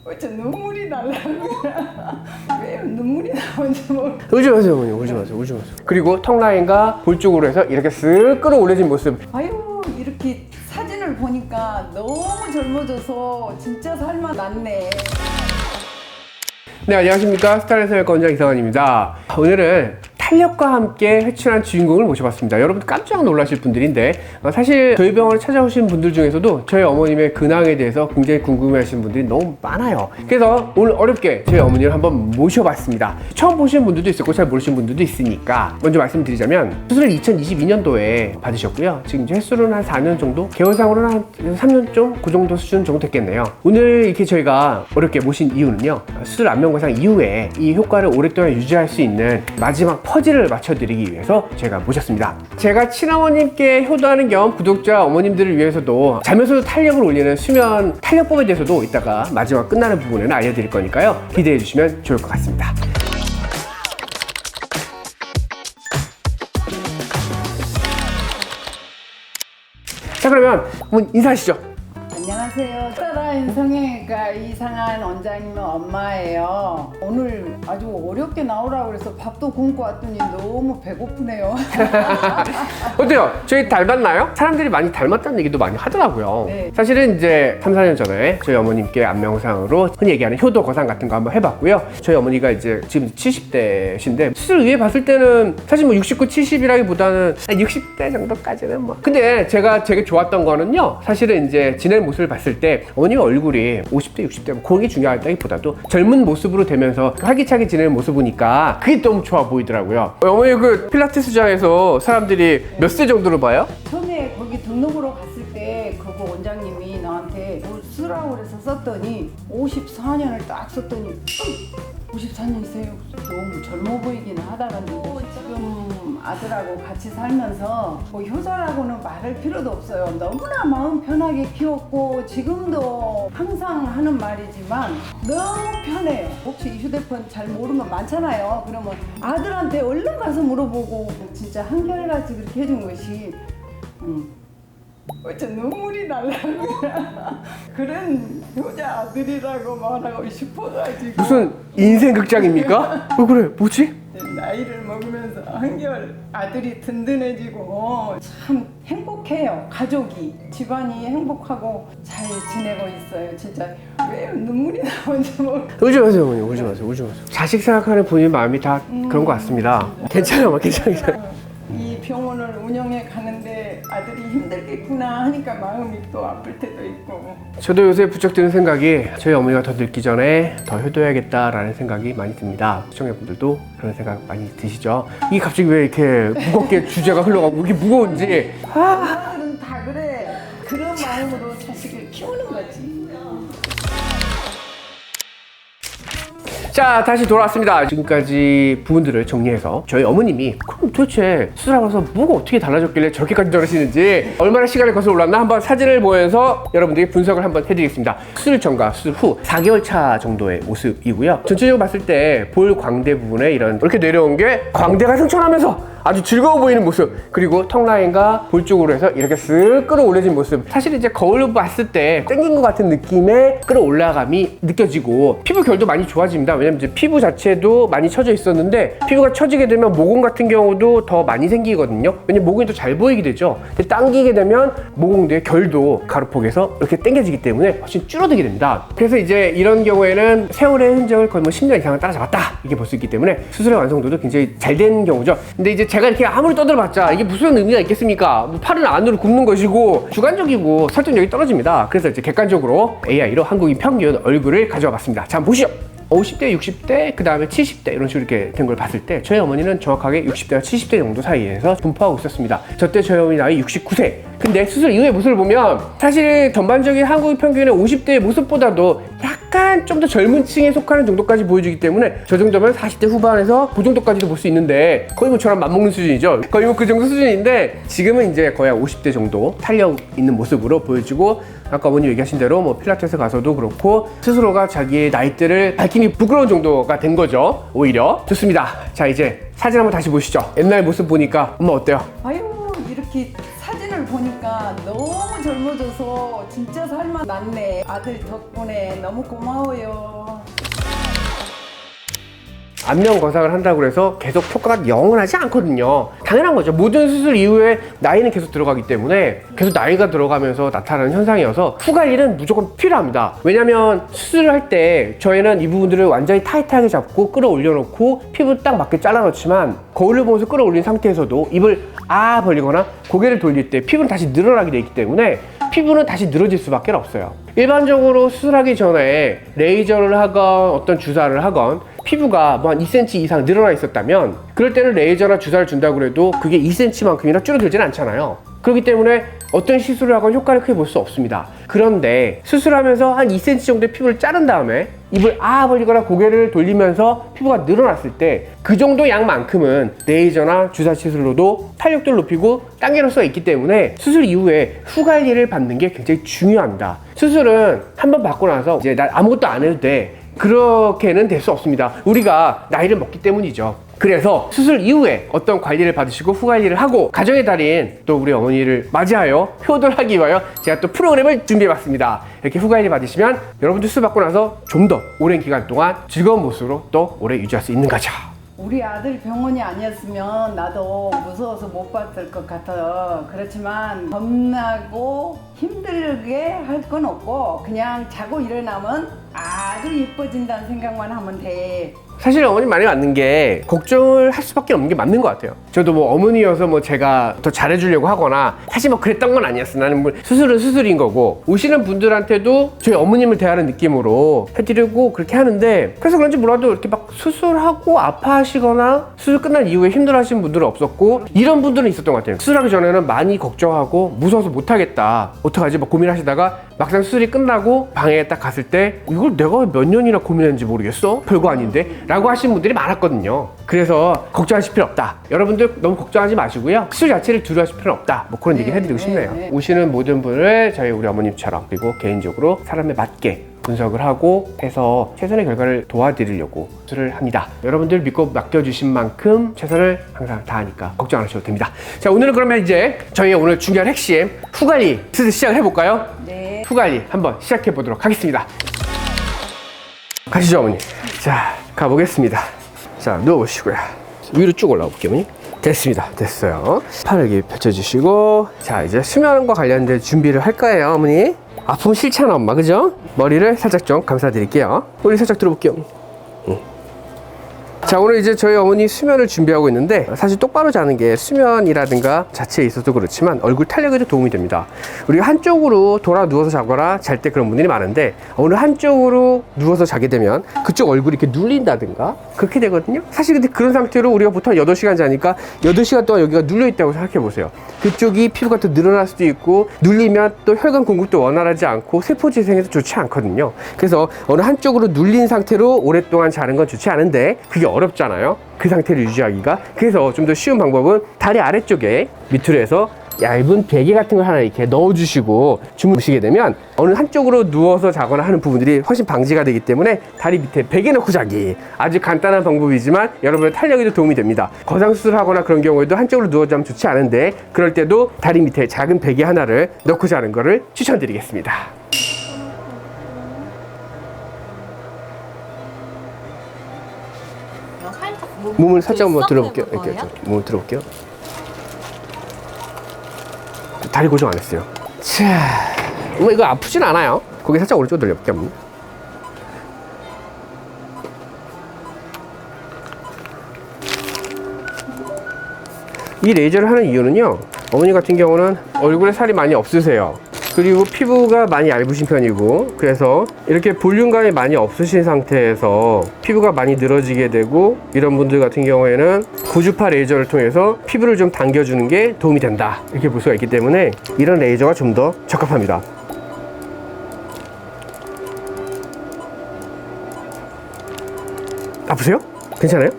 어째 눈물이 날라고. 왜 눈물이 나오는지 모르겠어요. 울지 마세요, 어머니. 울지 마세요. 울지 마세요. 그리고 턱 라인과 볼 쪽으로 해서 이렇게 쓱 끌어올려진 모습. 아유, 이렇게 사진을 보니까 너무 젊어져서 진짜 살만 났네. 네, 안녕하십니까. 스타일의 성형외과 원장 이상환입니다. 오늘은 탄력과 함께 회춘한 주인공을 모셔봤습니다. 여러분 깜짝 놀라실 분들인데 사실 저희 병원에 찾아오신 분들 중에서도 저희 어머님의 근황에 대해서 굉장히 궁금해하시는 분들이 너무 많아요. 그래서 오늘 어렵게 저희 어머니를 한번 모셔봤습니다. 처음 보시는 분들도 있었고 잘 모르시는 분들도 있으니까 먼저 말씀드리자면 수술을 2022년도에 받으셨고요. 지금 이제 횟수로는 한 4년 정도, 개월상으로는 한 3년 좀 그 정도 수준 정도 됐겠네요. 오늘 이렇게 저희가 어렵게 모신 이유는요, 수술 안면거상 이후에 이 효과를 오랫동안 유지할 수 있는 마지막 퍼즐을 맞춰드리기 위해서 제가 모셨습니다. 제가 친어머님께 효도하는 겸 구독자 어머님들을 위해서도 자면서도 탄력을 올리는 수면 탄력법에 대해서도 이따가 마지막 끝나는 부분에는 알려드릴 거니까요. 기대해 주시면 좋을 것 같습니다. 자, 그러면 한번 인사하시죠. 안녕하세요. 스타라인 성형외과 이상한 원장님의 엄마예요. 오늘 아주 어렵게 나오라고 그래서 밥도 굶고 왔더니 너무 배고프네요. 어때요? 저희 닮았나요? 사람들이 많이 닮았다는 얘기도 많이 하더라고요. 네. 사실은 이제 3, 4년 전에 저희 어머님께 안면상으로 흔히 얘기하는 효도 거상 같은 거 한번 해봤고요. 저희 어머니가 이제 지금 70대신데 수술 위에 봤을 때는 사실 뭐 69, 70이라기보다는 60대 정도까지는 뭐. 근데 제가 되게 좋았던 거는요, 사실은 이제 지낼 모습을 봤을 때 어머님 얼굴이 50대, 60대 그런 게 중요하다기보다도 젊은 모습으로 되면서 활기차게 지내는 모습 보니까 그게 너무 좋아 보이더라고요. 어머니 그 필라테스장에서 사람들이 몇 세 정도로 봐요? 처음에 거기 등록으로 갔을 때 그거 원장님이 나한테 뭐 쓰라고 그래서 썼더니 54년을 딱 썼더니 54년이세요? 너무 젊어 보이기는 하다간데 지금 아들하고 같이 살면서 뭐 효자라고는 말할 필요도 없어요. 너무나 마음 편하게 키웠고 지금도 항상 하는 말이지만 너무 편해요. 혹시 이 휴대폰 잘 모르면 많잖아요. 그러면 아들한테 얼른 가서 물어보고 진짜 한결같이 그렇게 해준 것이 어째 눈물이 날라고. 그런 효자 아들이라고 말하고 싶어가지고. 무슨 인생 극장입니까? 왜 그래? 뭐지? 나이를 먹으면서 한결 아들이 든든해지고 참 행복해요. 가족이, 집안이 행복하고 잘 지내고 있어요. 진짜 왜 눈물이 나오는지 모르겠어요. 울지 마세요, 어머니. 울지 마세요. 울지 마세요. 자식 생각하는 본인 마음이 다 그런 것 같습니다. 괜찮아요, 괜찮아요. 이 병원을 운영해 가는데 아들이 힘들겠구나 하니까 마음이 또 아플 때도 있고. 저도 요새 부쩍 드는 생각이 저희 어머니가 더 늙기 전에 더 효도해야겠다라는 생각이 많이 듭니다. 시청자분들도 그런 생각 많이 드시죠? 이게 갑자기 왜 이렇게 무겁게 주제가 흘러가고 이렇게 무거운지. 엄마들은 다 그래. 그런 마음으로 자식을 키우는 거지. 자, 다시 돌아왔습니다. 지금까지 부분들을 정리해서 저희 어머님이 그럼 도대체 수술하고 나서 뭐가 어떻게 달라졌길래 저렇게까지 저러시는지, 얼마나 시간을 거슬러 올랐나 한번 사진을 보면서 여러분들이 분석을 한번 해드리겠습니다. 수술 전과 수술 후 4개월 차 정도의 모습이고요. 전체적으로 봤을 때 볼 광대 부분에 이렇게 내려온 게 광대가 승천하면서 아주 즐거워 보이는 모습, 그리고 턱 라인과 볼 쪽으로 해서 이렇게 쓱 끌어올려진 모습. 사실 이제 거울로 봤을 때 당긴 것 같은 느낌의 끌어올라감이 느껴지고 피부 결도 많이 좋아집니다. 왜냐면 이제 피부 자체도 많이 처져 있었는데 피부가 처지게 되면 모공 같은 경우도 더 많이 생기거든요. 왜냐면 모공이 더 잘 보이게 되죠. 근데 당기게 되면 모공대의 결도 가루폭에서 이렇게 당겨지기 때문에 훨씬 줄어들게 됩니다. 그래서 이제 이런 경우에는 세월의 흔적을 거의 뭐 10년 이상을 따라잡았다 이게 볼 수 있기 때문에 수술의 완성도도 굉장히 잘 된 경우죠. 근데 이제 제가 이렇게 아무리 떠들어봤자 이게 무슨 의미가 있겠습니까? 뭐 팔은 안으로 굽는 것이고 주관적이고 설득력이 떨어집니다. 그래서 이제 객관적으로 AI로 한국인 평균 얼굴을 가져와 봤습니다. 자, 한번 보시죠. 50대, 60대, 그 다음에 70대 이런 식으로 이렇게 된 걸 봤을 때 저희 어머니는 정확하게 60대와 70대 정도 사이에서 분포하고 있었습니다. 저 때 저희 어머니 나이 69세. 근데 수술 이후의 모습을 보면 사실 전반적인 한국인 평균의 50대의 모습보다도 약간 좀 더 젊은 층에 속하는 정도까지 보여주기 때문에 저 정도면 40대 후반에서 그 정도까지도 볼 수 있는데 거의 뭐 저랑 맞먹는 수준이죠. 거의 뭐 그 정도 수준인데 지금은 이제 거의 50대 정도 탄력 있는 모습으로 보여주고, 아까 어머니 얘기하신 대로 뭐 필라테스 가서도 그렇고 스스로가 자기의 나이대를 밝히기 부끄러운 정도가 된 거죠. 오히려 좋습니다. 자, 이제 사진 한번 다시 보시죠. 옛날 모습 보니까 엄마 어때요? 아유, 이렇게 사진을 보니까 엄마 너무 젊어져서 진짜 살만 났네. 아들 덕분에 너무 고마워요. 안면 거상을 한다고 해서 계속 효과가 영원하지 않거든요. 당연한 거죠. 모든 수술 이후에 나이는 계속 들어가기 때문에 계속 나이가 들어가면서 나타나는 현상이어서 후관리는 무조건 필요합니다. 왜냐면 수술을 할 때 저희는 이 부분들을 완전히 타이트하게 잡고 끌어올려 놓고 피부 딱 맞게 잘라 놓지만 거울을 보면서 끌어올린 상태에서도 입을 벌리거나 고개를 돌릴 때 피부는 다시 늘어나게 되어 있기 때문에 피부는 다시 늘어질 수밖에 없어요. 일반적으로 수술하기 전에 레이저를 하건 어떤 주사를 하건 피부가 뭐 한 2cm 이상 늘어나 있었다면 그럴 때는 레이저나 주사를 준다고 해도 그게 2cm만큼이나 줄어들진 않잖아요. 그렇기 때문에 어떤 시술을 하건 효과를 크게 볼 수 없습니다. 그런데 수술하면서 한 2cm 정도의 피부를 자른 다음에 입을 벌리거나 고개를 돌리면서 피부가 늘어났을 때 그 정도 양만큼은 레이저나 주사 시술로도 탄력도를 높이고 당겨낼 수가 있기 때문에 수술 이후에 후관리를 받는 게 굉장히 중요합니다. 수술은 한번 받고 나서 이제 나 아무것도 안 해도 돼, 그렇게는 될 수 없습니다. 우리가 나이를 먹기 때문이죠. 그래서 수술 이후에 어떤 관리를 받으시고 후관리를 하고 가정의 달인 또 우리 어머니를 맞이하여 효도하기 위하여 제가 또 프로그램을 준비해봤습니다. 이렇게 후관리 받으시면 여러분들 수술 받고 나서 좀 더 오랜 기간 동안 즐거운 모습으로 또 오래 유지할 수 있는 거죠. 우리 아들 병원이 아니었으면 나도 무서워서 못 봤을 것 같아. 그렇지만 겁나고 힘들게 할 건 없고 그냥 자고 일어나면 아주 예뻐진다는 생각만 하면 돼. 사실 어머니 말이 맞는 게 걱정을 할 수밖에 없는 게 맞는 것 같아요. 저도 뭐 어머니여서 뭐 제가 더 잘해주려고 하거나 사실 뭐 그랬던 건 아니었어. 나는 뭐 수술은 수술인 거고 오시는 분들한테도 저희 어머님을 대하는 느낌으로 해드리고 그렇게 하는데 그래서 그런지 몰라도 이렇게 막 수술하고 아파하시거나 수술 끝난 이후에 힘들어하시는 분들은 없었고 이런 분들은 있었던 것 같아요. 수술하기 전에는 많이 걱정하고 무서워서 못하겠다, 어떡하지 막 고민하시다가 막상 수술이 끝나고 방에 딱 갔을 때 이걸 내가 몇 년이나 고민했는지 모르겠어? 별거 아닌데? 라고 하시는 분들이 많았거든요. 그래서 걱정하실 필요 없다. 여러분들 너무 걱정하지 마시고요. 수술 자체를 두려워하실 필요는 없다. 뭐 그런 얘기 해드리고 싶네요. 오시는 모든 분을 저희 우리 어머님처럼 그리고 개인적으로 사람에 맞게 분석을 하고 해서 최선의 결과를 도와드리려고 수술을 합니다. 여러분들 믿고 맡겨주신 만큼 최선을 항상 다하니까 걱정 안 하셔도 됩니다. 자, 오늘은 그러면 이제 저희 오늘 중요한 핵심 후관리 수술 시작을 해볼까요? 네. 후관리 한번 시작해 보도록 하겠습니다. 가시죠 어머니. 자, 가보겠습니다. 자, 누워보시고요. 위로 쭉 올라가 볼게요 어머니. 됐습니다. 됐어요. 팔을 이렇게 펼쳐주시고 자, 이제 수면과 관련된 준비를 할 거예요 어머니. 아프면 싫잖아 엄마, 그죠? 머리를 살짝 좀 감싸드릴게요. 머리 살짝 들어볼게요. 자, 오늘 이제 저희 어머니 수면을 준비하고 있는데 사실 똑바로 자는 게 수면이라든가 자체에 있어도 그렇지만 얼굴 탄력에도 도움이 됩니다. 우리가 한쪽으로 돌아 누워서 자거나 잘 때 그런 분들이 많은데 어느 한쪽으로 누워서 자게 되면 그쪽 얼굴이 이렇게 눌린다든가 그렇게 되거든요. 사실 근데 그런 상태로 우리가 보통 8시간 자니까 8시간 동안 여기가 눌려 있다고 생각해 보세요. 그쪽이 피부가 더 늘어날 수도 있고 눌리면 또 혈관 공급도 원활하지 않고 세포 재생에도 좋지 않거든요. 그래서 어느 한쪽으로 눌린 상태로 오랫동안 자는 건 좋지 않은데 그게 어렵잖아요. 그 상태를 유지하기가. 그래서 좀 더 쉬운 방법은 다리 아래쪽에 밑으로 해서 얇은 베개 같은 걸 하나 이렇게 넣어주시고 주무시게 되면 어느 한쪽으로 누워서 자거나 하는 부분들이 훨씬 방지가 되기 때문에 다리 밑에 베개 넣고 자기, 아주 간단한 방법이지만 여러분의 탄력에도 도움이 됩니다. 거상수술하거나 그런 경우에도 한쪽으로 누워 자면 좋지 않은데 그럴 때도 다리 밑에 작은 베개 하나를 넣고 자는 거를 추천드리겠습니다. 몸을 살짝 한번 들어볼게요. 이렇게 몸을 들어볼게요. 다리 고정 안 했어요. 자, 뭐 이거 아프진 않아요. 고개 살짝 오른쪽으로 돌려볼게요. 이 레이저를 하는 이유는요, 어머니 같은 경우는 얼굴에 살이 많이 없으세요. 그리고 피부가 많이 얇으신 편이고 그래서 이렇게 볼륨감이 많이 없으신 상태에서 피부가 많이 늘어지게 되고 이런 분들 같은 경우에는 고주파 레이저를 통해서 피부를 좀 당겨주는 게 도움이 된다 이렇게 볼 수가 있기 때문에 이런 레이저가 좀 더 적합합니다. 아프세요? 괜찮아요?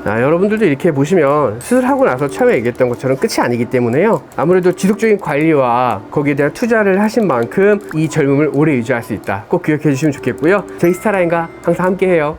여러분들도 이렇게 보시면 수술하고 나서 처음에 얘기했던 것처럼 끝이 아니기 때문에요. 아무래도 지속적인 관리와 거기에 대한 투자를 하신 만큼 이 젊음을 오래 유지할 수 있다. 꼭 기억해 주시면 좋겠고요. 저희 스타라인과 항상 함께 해요.